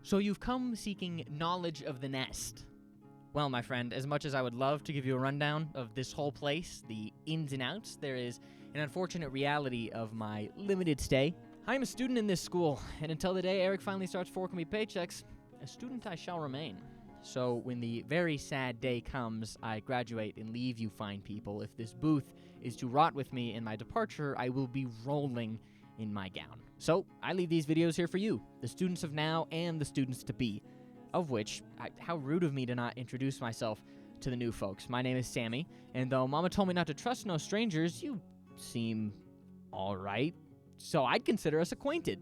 So you've come seeking knowledge of the nest. Well, my friend, as much as I would love to give you a rundown of this whole place, the ins and outs, there is an unfortunate reality of my limited stay. I am a student in this school, and until the day Eric finally starts forking me paychecks, a student I shall remain. So when the very sad day comes, I graduate and leave you fine people. If this booth is to rot with me in my departure, I will be rolling in my gown. So I leave these videos here for you, the students of now and the students to be, of which, how rude of me to not introduce myself to the new folks. My name is Sammy, and though Mama told me not to trust no strangers, you seem all right, so I'd consider us acquainted.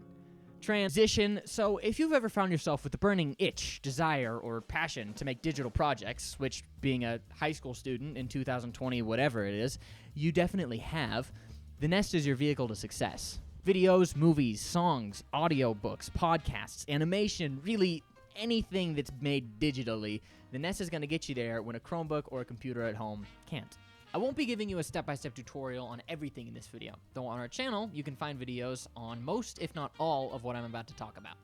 Transition. So if you've ever found yourself with a burning itch, desire, or passion to make digital projects, which being a high school student in 2020, whatever it is, you definitely have, the Nest is your vehicle to success. Videos, movies, songs, audiobooks, podcasts, animation, really anything that's made digitally, the Nest is going to get you there when a Chromebook or a computer at home can't. I won't be giving you a step-by-step tutorial on everything in this video, though on our channel, you can find videos on most, if not all, of what I'm about to talk about.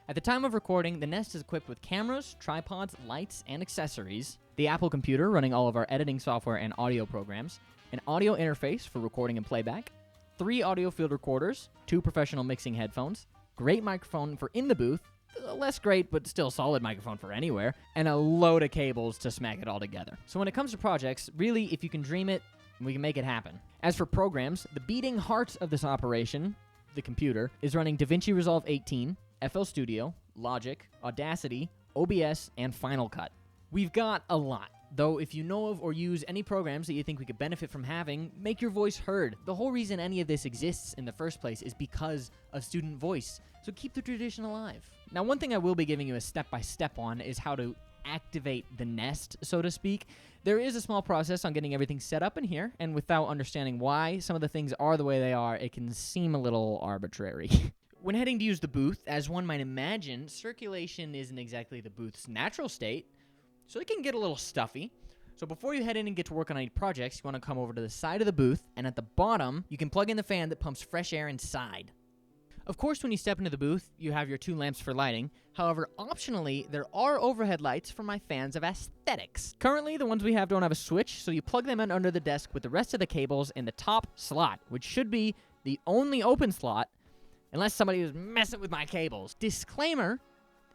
At the time of recording, the Nest is equipped with cameras, tripods, lights, and accessories, the Apple computer running all of our editing software and audio programs, an audio interface for recording and playback, 3 audio field recorders, 2 professional mixing headphones, great microphone for in the booth, less great but still solid microphone for anywhere, and a load of cables to smack it all together. So when it comes to projects, really, if you can dream it, we can make it happen. As for programs, the beating heart of this operation, the computer, is running DaVinci Resolve 18, FL Studio, Logic, Audacity, OBS, and Final Cut. We've got a lot. Though if you know of or use any programs that you think we could benefit from having, make your voice heard. The whole reason any of this exists in the first place is because of student voice, so keep the tradition alive. Now, one thing I will be giving you a step-by-step on is how to activate the Nest, so to speak. There is a small process on getting everything set up in here, and without understanding why some of the things are the way they are, it can seem a little arbitrary. When heading to use the booth, as one might imagine, circulation isn't exactly the booth's natural state, so it can get a little stuffy. So before you head in and get to work on any projects, you want to come over to the side of the booth, and at the bottom, you can plug in the fan that pumps fresh air inside. Of course, when you step into the booth, you have your 2 lamps for lighting. However, optionally, there are overhead lights for my fans of aesthetics. Currently, the ones we have don't have a switch, so you plug them in under the desk with the rest of the cables in the top slot, which should be the only open slot, unless somebody was messing with my cables. Disclaimer: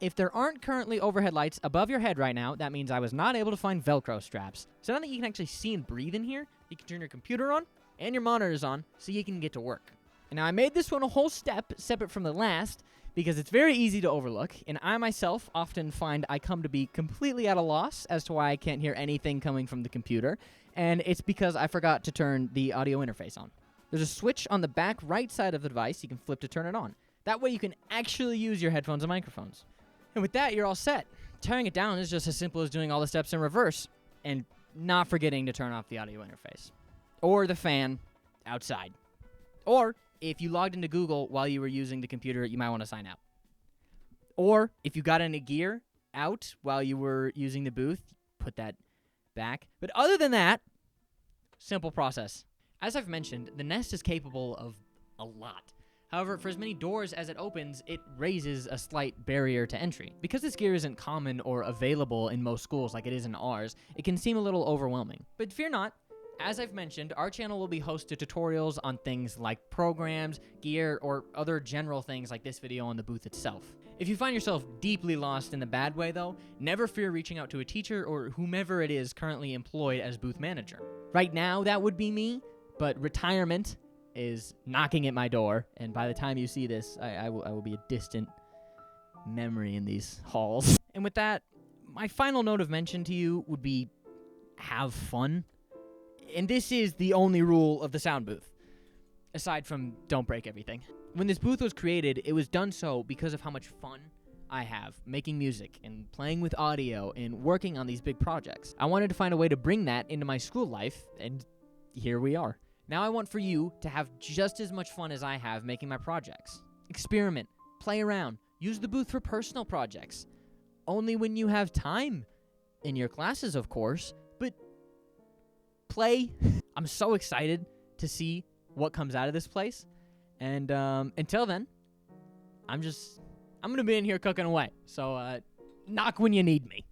if there aren't currently overhead lights above your head right now, that means I was not able to find Velcro straps. So now that you can actually see and breathe in here, you can turn your computer on and your monitors on so you can get to work. And now I made this one a whole step separate from the last because it's very easy to overlook, and I myself often find I come to be completely at a loss as to why I can't hear anything coming from the computer, and it's because I forgot to turn the audio interface on. There's a switch on the back right side of the device you can flip to turn it on. That way you can actually use your headphones and microphones. And with that, you're all set. Tearing it down is just as simple as doing all the steps in reverse and not forgetting to turn off the audio interface. Or the fan outside. Or if you logged into Google while you were using the computer, you might want to sign out. Or if you got any gear out while you were using the booth, put that back. But other than that, simple process. As I've mentioned, the Nest is capable of a lot. However, for as many doors as it opens, it raises a slight barrier to entry. Because this gear isn't common or available in most schools like it is in ours, it can seem a little overwhelming. But fear not. As I've mentioned, our channel will be host to tutorials on things like programs, gear, or other general things like this video on the booth itself. If you find yourself deeply lost in the bad way, though, never fear reaching out to a teacher or whomever it is currently employed as booth manager. Right now, that would be me, but retirement is knocking at my door, and by the time you see this, I will be a distant memory in these halls. And with that, my final note of mention to you would be have fun. And this is the only rule of the sound booth, aside from don't break everything. When this booth was created, it was done so because of how much fun I have making music and playing with audio and working on these big projects. I wanted to find a way to bring that into my school life, and here we are. Now I want for you to have just as much fun as I have making my projects. Experiment, play around, use the booth for personal projects. Only when you have time. In your classes, of course, but play. I'm so excited to see what comes out of this place. And until then, I'm just I'm going to be in here cooking away. So, knock when you need me.